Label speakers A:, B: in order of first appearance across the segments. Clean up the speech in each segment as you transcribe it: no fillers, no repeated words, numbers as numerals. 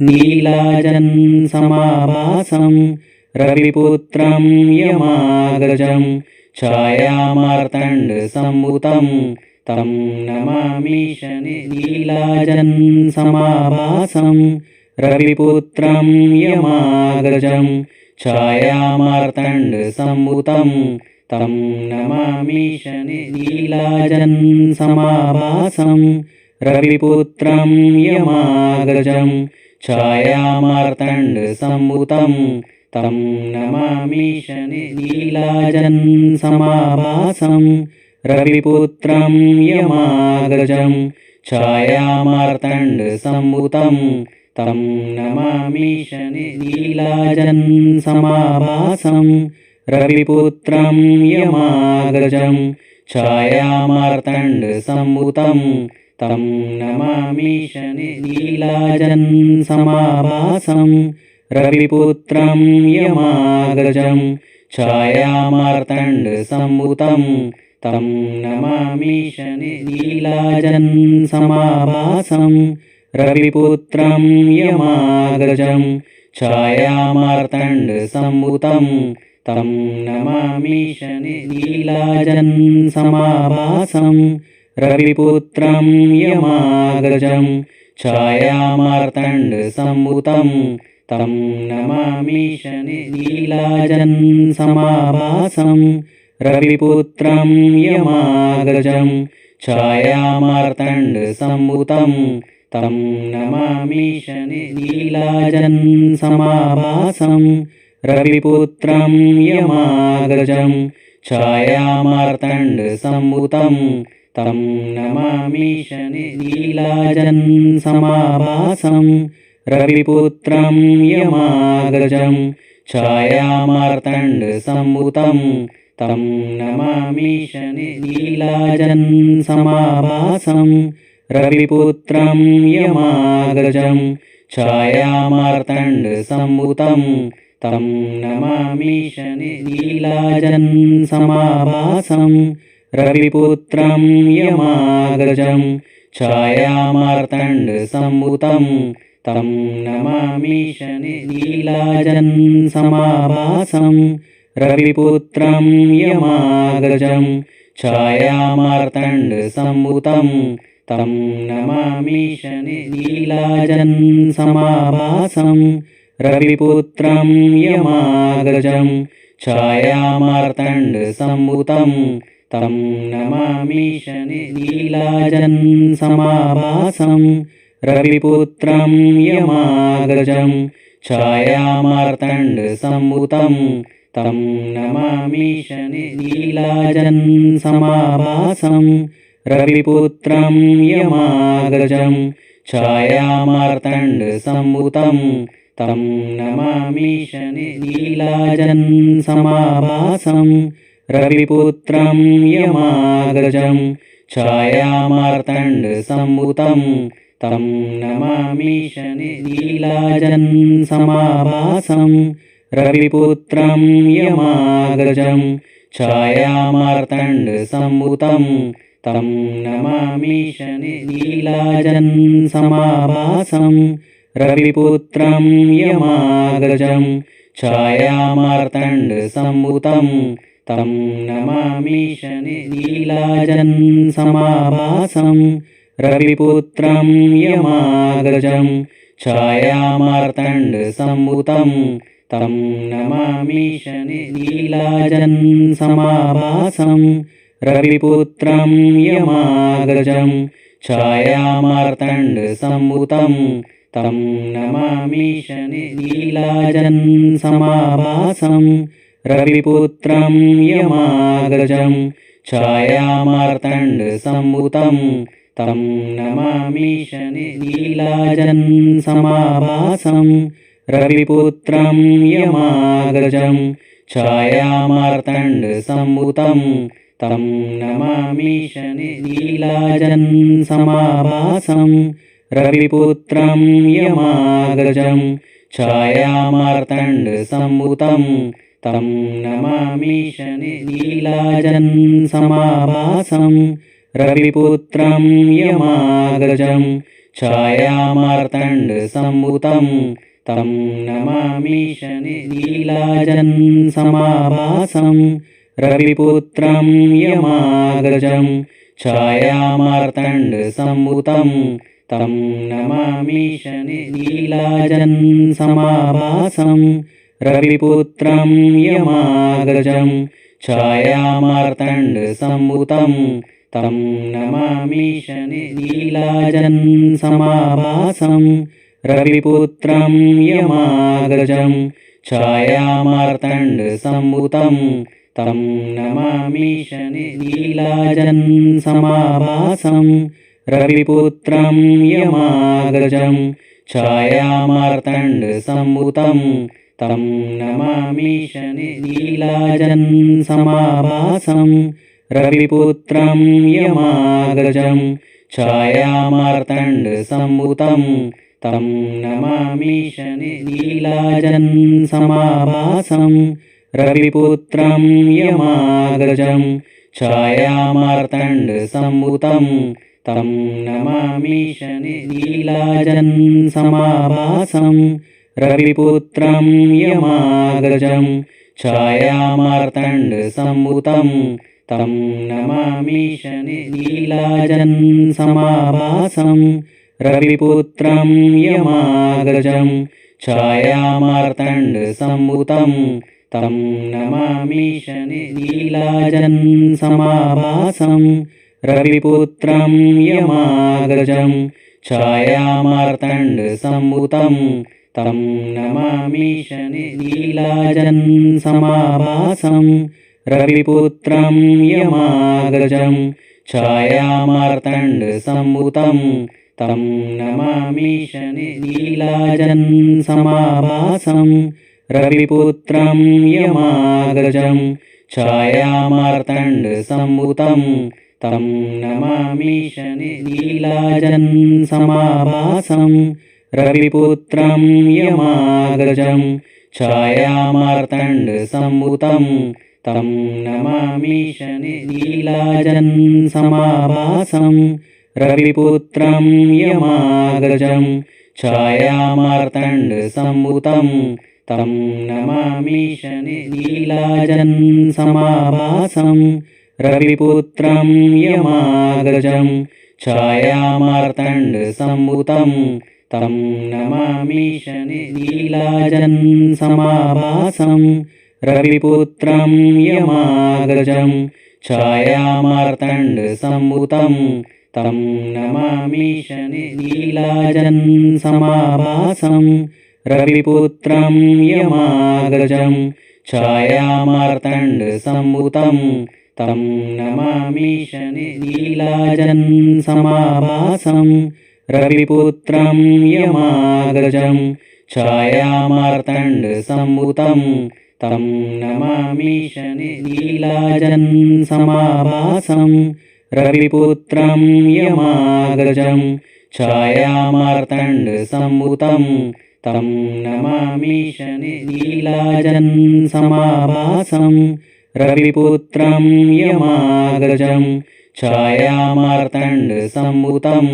A: नीलाजन् समाभासं रविपुत्रं यमाग्रजं छायामार्तण्डसम्भुतं तं नमामि शनि। नीलाजन् समाभासं रविपुत्रं यमाग्रजं छायामार्तण्डसम्भुतं तं नमामि शनि। नीलाजन् समाभासं रविपुत्रं यमाग्रजं छायामार्तण्डसम्भुतं तं नमामि शनि। नीलाजन् समाभासं रविपुत्रं यमाग्रजं छायामार्तण्डसम्भुतं तं नमामि शनि। नीलाजन् समाभासं रविपुत्रं यमाग्रजं छायामार्तण्डसम्भुतं तं नमामि शनि। नीलाजन् समाभासं रविपुत्रं यमाग्रजं छायामार्तण्डसम्भुतं तं नमामि शनि। नीलाजन् समाभासं रविपुत्रं यमाग्रजं छायामार्तण्डसम्भुतं तं नमामि शनि। नीलाजन् समाभासं रविपुत्रं यमाग्रजं छायामार्तण्डसम्भुतं तं नमामि शनि। नीलाजन् समाभासं रविपुत्रं यमाग्रजं छायामार्तण्डसम्भुतं तं नमामि शनि। नीलाजन् समाभासं रविपुत्रं यमाग्रजं छायामार्तण्डसम्भुतं तं नमामि शनि। नीलाजन् समाभासं रविपुत्रं यमाग्रजं छायामार्तण्डसम्भुतं तं नमामि शनि। नीलाजन् समाभासं रविपुत्रं यमाग्रजं छायामार्तण्डसम्भुतं तं नमामि शनि। नीलाजन् समाभासं रविपुत्रं यमाग्रजं छायामार्तण्डसम्भुतं तं नमामि शनि। नीलाजन् समाभासं रविपुत्रं यमाग्रजं छायामार्तण्डसम्भुतं तं नमामि शनि। नीलाजन् समाभासं रविपुत्रं यमाग्रजं छायामार्तण्डसम्भुतं तं नमामि शनि। नीलाजन् समाभासं रविपुत्रं यमाग्रजं छायामार्तण्डसम्भुतं तं नमामि शनि। नीलाजन् समाभासं रविपुत्रं यमाग्रजं छायामार्तण्डसम्भुतं तं नमामि शनि। नीलाजन् समाभासं रविपुत्रं यमाग्रजं छायामार्तण्डसम्भुतं तं नमामि शनि। नीलाजन् समाभासं रविपुत्रं यमाग्रजं छायामार्तण्डसम्भुतं तं नमामि शनि। नीलाजन् समाभासं रविपुत्रं यमाग्रजं छायामार्तण्डसम्भुतं तं नमामि शनि। नीलाजन् समाभासं रविपुत्रं यमाग्रजं छायामार्तण्डसम्भुतं तं नमामि शनि। नीलाजन् समाभासं रविपुत्रं यमाग्रजं छायामार्तण्डसम्भुतं तं नमामि शनि। नीलाजन् समाभासं रविपुत्रं यमाग्रजं छायामार्तण्डसम्भुतं तं नमामि शनि। नीलाजन् समाभासं रविपुत्रं यमाग्रजं छायामार्तण्डसम्भुतं तं नमामि शनि। नीलाजन् समाभासं रविपुत्रं यमाग्रजं छायामार्तण्डसम्भुतं तं नमामि शनि। नीलाजन् समाभासं रविपुत्रं यमाग्रजं ఛాయామార్తాండసంభూతం తం నమామి శనిశీలాజన్సమాభాసం రవిపుత్రం యమాగ్రజం ఛాయామార్తాండసంభూతం తం నమామి శనిశీలాజన్సమాభాసం రవిపుత్రం యమాగ్రజం ఛాయామార్తాండసంభూతం తం నమామి శనిశీలాజన్సమాభాసం రవిపుత్రం యమాగ్రజం ఛాయామార్తాండసంభూతం తం నమామి శనిశీలాజన్సమాభాసం రవిపుత్రం యమాగ్రజం ఛాయామార్తాండసంభూతం తం నమామి శనిశీలాజన్సమాభాసం రవిపుత్రం యమాగ్రజం ఛాయామార్తాండసంభూతం తం నమామి శనిశీలాజన్సమాభాసం రవిపుత్రం యమాగ్రజం ఛాయామార్తాండసంభూతం తం నమామి శనిశీలాజన్సమాభాసం రవిపుత్రం యమాగ్రజం ఛాయామార్తాండసంభూతం తం నమామి శనిశీలాజన్సమాభాసం రవిపుత్రం యమాగ్రజం ఛాయామార్తాండసంభూతం తం నమామి శనిశీలాజన్సమాభాసం రవిపుత్రం యమాగ్రజం ఛాయామార్తాండసంభూతం తం నమామి శనిశీలాజన్సమాభాసం రవిపుత్రం యమాగ్రజం ఛాయామార్తాండసంభూతం తం నమామి శనిశీలాజన్సమాభాసం రవిపుత్రం యమాగ్రజం ఛాయామార్తాండసంభూతం తం నమామి శనిశీలాజన్సమాభాసం రవిపుత్రం యమాగ్రజం ఛాయామార్తాండసంభూతం తం నమామి శనిశీలాజన్సమాభాసం రవిపుత్రం యమాగ్రజం ఛాయామార్తాండసంభూతం తం నమామి శనిశీలాజన్సమాభాసం రవిపుత్రం యమాగ్రజం ఛాయామార్తాండసంభూతం తం నమామి శనిశీలాజన్సమాభాసం రవిపుత్రం యమాగ్రజం ఛాయామార్తాండసంభూతం తం నమామి శనిశీలాజన్సమాభాసం రవిపుత్రం యమాగ్రజం ఛాయామార్తాండసంభూతం తం నమామి శనిశీలాజన్సమాభాసం రవిపుత్రం యమాగ్రజం ఛాయామార్తాండసంభూతం తం నమామి శనిశీలాజన్సమాభాసం రవిపుత్రం యమాగ్రజం ఛాయామార్తాండసంభూతం తం నమామి శనిశీలాజన్సమాభాసం రవిపుత్రం యమాగ్రజం ఛాయామార్తాండసంభూతం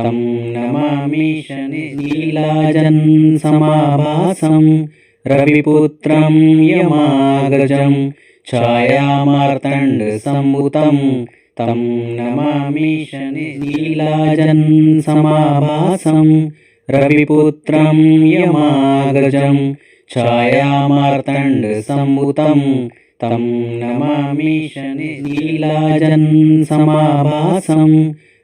A: తం నమామి శనిశీలాజన్సమాభాసం రవిపుత్రం యమాగ్రజం ఛాయామార్తాండసంభూతం తం నమామి శనిశీలాజన్సమాభాసం రవిపుత్రం యమాగ్రజం ఛాయామార్తాండసంభూతం తం నమామి శనిశీలాజన్సమాభాసం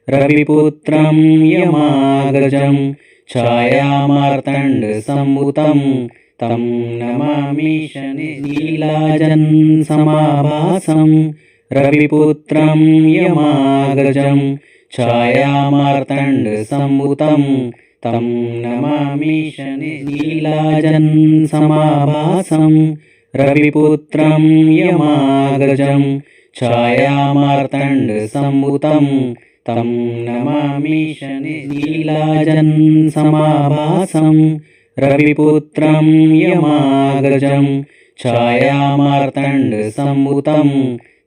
A: రవిపుత్రం యమాగ్రజం ఛాయామార్తాండసంభూతం తం నమామి శనిశీలాజన్సమాభాసం రవిపుత్రం యమాగ్రజం ఛాయామార్తాండసంభూతం తం నమామి శనిశీలాజన్సమాభాసం రవిపుత్రం యమాగ్రజం ఛాయామార్తాండసంభూతం తం నమామి శనిశీలాజన్సమాభాసం రవిపుత్రం యమాగ్రజం ఛాయామార్తాండసంభూతం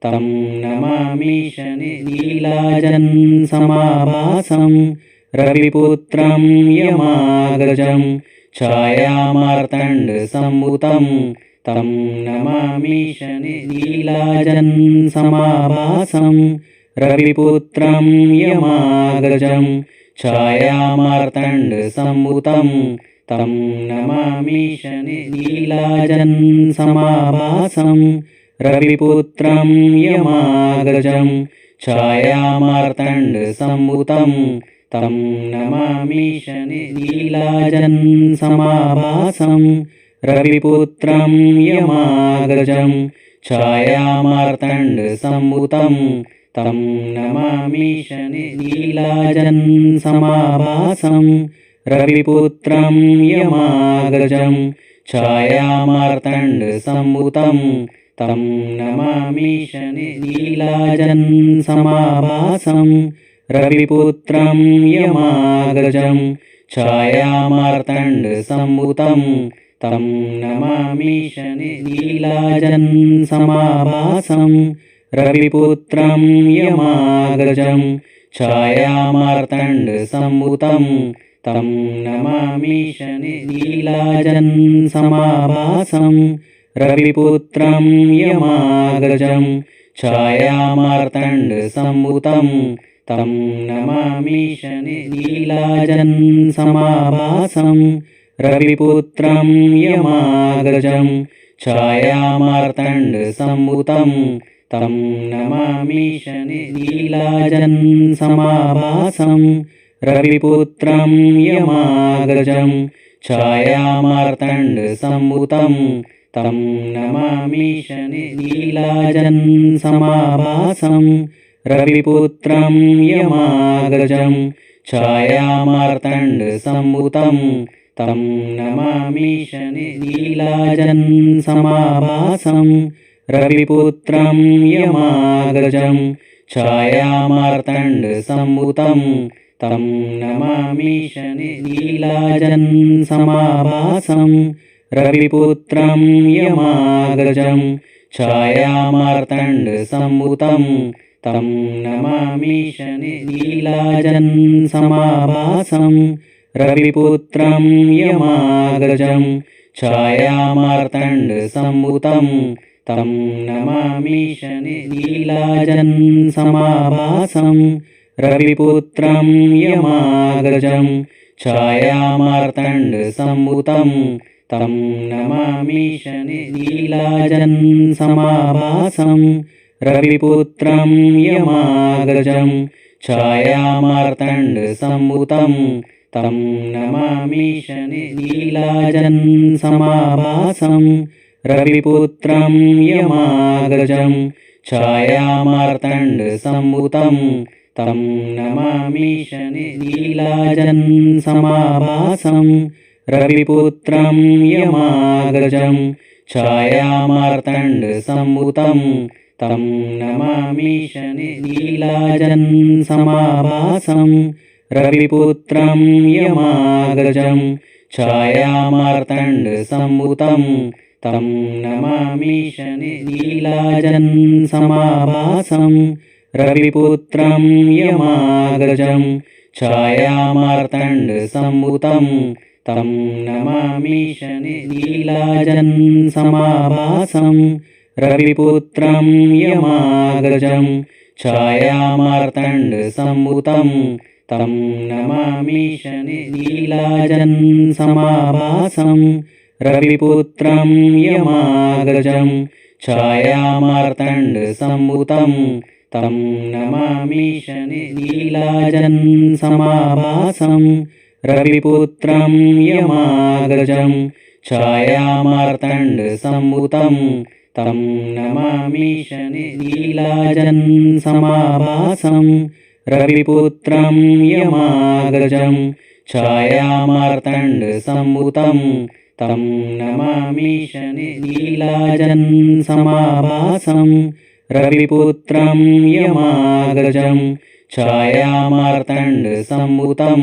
A: తం నమామి శనిశీలాజన్సమాభాసం रविपुत्रं यमाग्रजं छायामार्तण्डसम्भुतं तं नमामि शनिनीलाजनसमाभासं रविपुत्रं यमाग्रजं छायामार्तण्डसम्भुतं तं नमामि शनिनीलाजनसमाभासं रविपुत्रं यमाग्रजं छायामार्तण्डसम्भुतं तं नमामि शनिनीलाजनसमाभासं रविपुत्रं यमाग्रजं छायामार्तण्डसम्भुतं तं नमामि शनिनीलाजनसमाभासं रविपुत्रं यमाग्रजं छायामार्तण्डसम्भुतं तं नमामि शनिनीलाजनसमाभासं रविपुत्रं यमाग्रजं छायामार्तण्डसम्भुतं तं नमामि शनिनीलाजनसमाभासं रविपुत्रं यमाग्रजं छायामार्तण्डसम्भुतं तं नमामि शनिनीलाजनसमाभासं रविपुत्रं यमाग्रजं छायामार्तण्डसम्भुतं तं नमामि शनिनीलाजनसमाभासं रविपुत्रं यमाग्रजं छायामार्तण्डसम्भुतं तं नमामि शनिनीलाजनसमाभासं रविपुत्रं यमाग्रजं छायामार्तण्डसम्भुतं तं नमामि शनिनीलाजनसमाभासं रविपुत्रं यमाग्रजं छायामार्तण्डसम्भुतं तं नमामि शनिनीलाजनसमाभासं रविपुत्रं यमाग्रजं छायामार्तण्डसम्भुतं तं नमामि शनिनीलाजनसमाभासं रविपुत्रं यमाग्रजं छायामार्तण्डसम्भुतं तं नमामि शनिनीलाजनसमाभासं रविपुत्रं यमाग्रजं छायामार्तण्डसम्भुतं तं नमामि शनिनीलाजनसमाभासं रविपुत्रं यमाग्रजं छायामार्तण्डसम्भुतं तं नमामि शनिनीलाजनसमाभासं रविपुत्रं यमाग्रजं छायामार्तण्डसम्भुतं तं नमामि शनिनीलाजनसमाभासं रविपुत्रं यमाग्रजं छायामार्तण्डसम्भुतं तं नमामि शनिनीलाजनसमाभासं रविपुत्रं यमाग्रजं छायामार्तण्डसम्भुतं तं नमामि शनिनीलाजनसमाभासं रविपुत्रं यमाग्रजं छायामार्तण्डसम्भुतं तं नमामि शनिनीलाजनसमाभासं रविपुत्रं यमाग्रजं छायामार्तण्डसम्भुतं तं नमामि शनिनीलाजनसमाभासं रविपुत्रं यमाग्रजं छायामार्तण्डसम्भुतं तं नमामि शनिनीलाजनसमाभासं रविपुत्रं यमाग्रजं छायामार्तण्डसम्भुतं तं नमामि शनिनीलाजनसमाभासं रविपुत्रं यमाग्रजं छायामार्तण्डसम्भुतं तं नमामि शनिनीलाजनसमाभासं रविपुत्रं यमाग्रजं छायामार्तण्डसम्भुतं तं नमामि शनिनीलाजनसमाभासं रविपुत्रं यमाग्रजं छायामार्तण्डसम्भुतं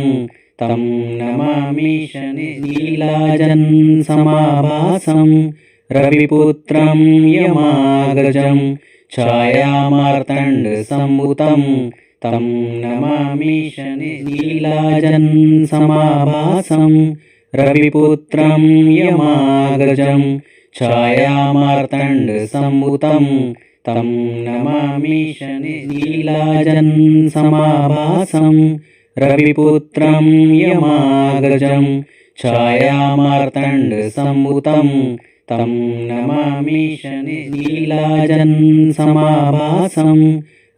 A: तं नमामि शनिनीलाजनसमाभासं रविपुत्रं यमाग्रजं छायामार्तण्डसम्भुतं तं नमामि नीलाजन्समाभासं रविपुत्रं यमाग्रजं छायामार्तण्डसम्भुतं तं नमामि नीलाजन्समाभासं रविपुत्रं यमाग्रजं छायामार्तण्डसम्भुतं तं नमामि नीलाजन्समाभासं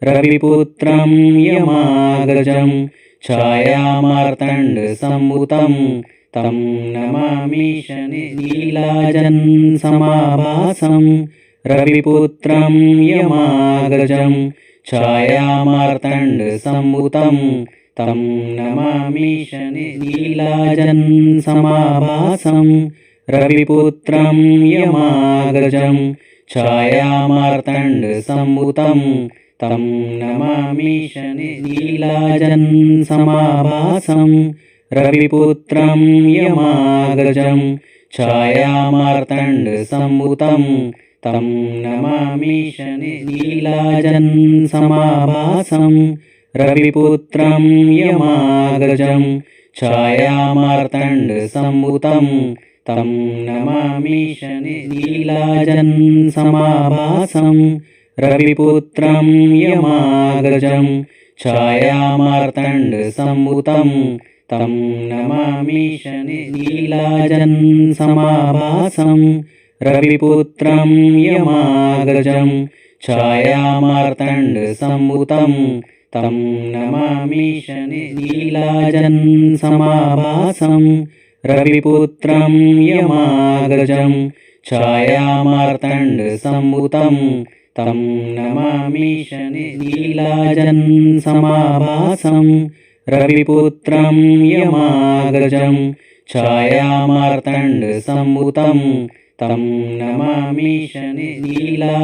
A: रविपुत्रं यमाग्रजं छायामार्तण्डसम्भुतं तं नमामि नीलाजन्समाभासं रविपुत्रं यमाग्रजं छायामार्तण्डसम्भुतं तं नमामि नीलाजन्समाभासं रविपुत्रं यमाग्रजं छायामार्तण्डसम्भुतं तं नमामि नीलाजन्समाभासं रविपुत्रं यमाग्रजं छायामार्तण्डसम्भुतं तं नमामि नीलाजन्समाभासं रविपुत्रं यमाग्रजं छायामार्तण्डसम्भुतं तं नमामि नीलाजन्समाभासं रविपुत्रं यमाग्रजं छायामार्तण्डसम्भुतं तं नमामि नीलाजन्समाभासं रविपुत्रं यमाग्रजं छायामार्तण्डसम्भुतं तं नमामि नीलाजन्समाभासं रविपुत्रं यमाग्रजं छायामार्तण्डसम्भुतं तं नमामि नीलाजन्समाभासं रविपुत्रं यमाग्रजं छायामार्तण्डसम्भुतं तं नमामि नीलाजन्समाभासं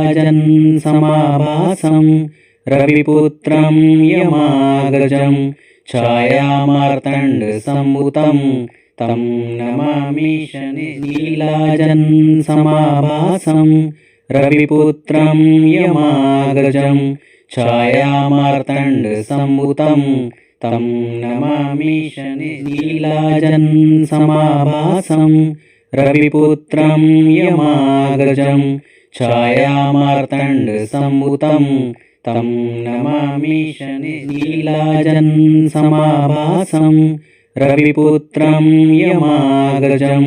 A: रविपुत्रं यमाग्रजं छायामार्तण्डसम्भुतं तं नमामि नीलाजन्समाभासं रविपुत्रं यमाग्रजं छायामार्तण्डसम्भुतं तं नमामि नीलाजन्समाभासं रविपुत्रं यमाग्रजं छायामार्तण्डसम्भुतं तं नमामि नीलाजन्समाभासं रविपुत्रं यमाग्रजं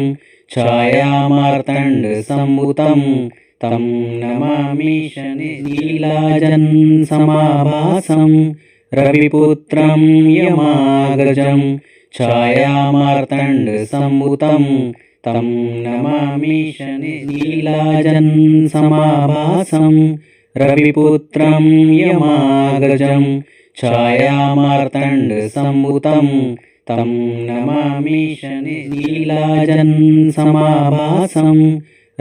A: छायामार्तण्डसम्भुतं तं नमामि नीलाजन्समाभासं रविपुत्रं यमाग्रजं छायामार्तण्डसम्भुतं तं नमामि नीलाजन्समाभासं रविपुत्रं यमाग्रजं छायामार्तण्डसम्भुतं तं नमामि नीलाजन्समाभासं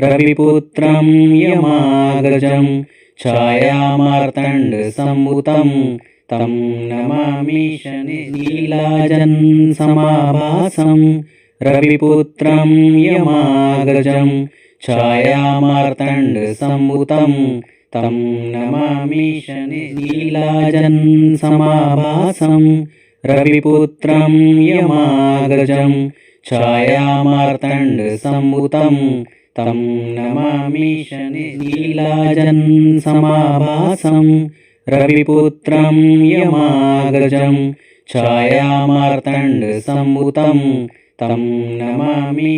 A: रविपुत्रं यमाग्रजं छायामार्तण्डसम्भुतं तं नमामि नीलाजन्समाभासं रविपुत्रं यमाग्रजं छायामार्तण्डसम्भुतं तं नमामि नीलाजन्समाभासं रविपुत्रं यमाग्रजं छायामार्तण्डसम्भुतं तं नमामि नीलाजन्समाभासं रविपुत्रं यमाग्रजं छायामार्तण्डसम्भुतं तं नमामि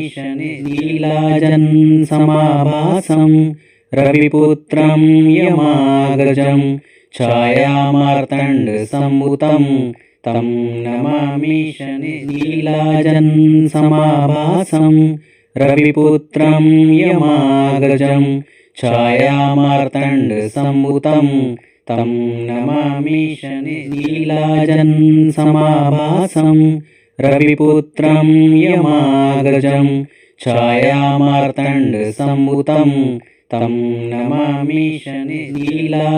A: नीलाजन्समाभासं रविपुत्रं यमाग्रजं छायामार्तण्डसम्भुतं तं नमामि नीलाजन्समाभासं रविपुत्रं यमाग्रजं छायामार्तण्डसम्भुतं तं नमामि नीलाजन्समाभासं रविपुत्रं यमाग्रजं छायामार्तण्डसम्भुतं तं नमामि नीलाजन्समाभासं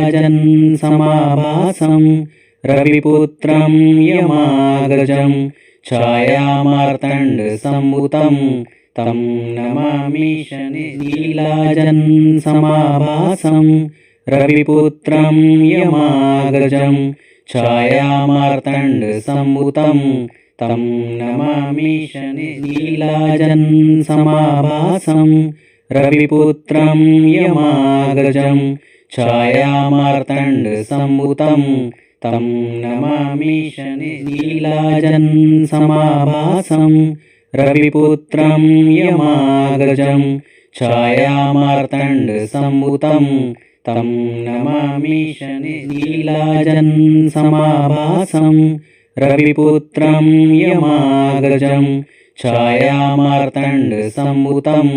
A: रविपुत्रं यमाग्रजं छायामार्तण्डसम्भुतं तं नमामि नीलाजन्समाभासं रविपुत्रं यमाग्रजं छायामार्तण्डसम्भुतं तं नमामि नीलाजनसमाभासं रविपुत्रं यमाग्रजं छायामार्तण्डसम्भुतं तं नमामि नीलाजनसमाभासं रविपुत्रं यमाग्रजं छायामार्तण्डसम्भुतं तं नमामि नीलाजनसमाभासं रविपुत्रं यमाग्रजं छायामार्तण्डसम्भुतं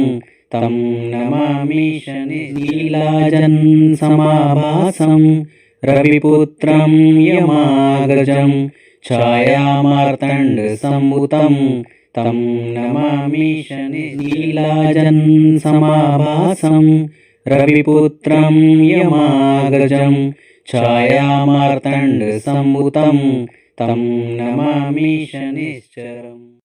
A: तं नमामि नीलाजनसमाभासं रविपुत्रं यमाग्रजं छायामार्तण्डसम्भुतं तं नमामि नीलाजनसमाभासं रविपुत्रं यमाग्रजं छायामार्तण्डसम्भुतं तं नमामि शनिश्चरम्।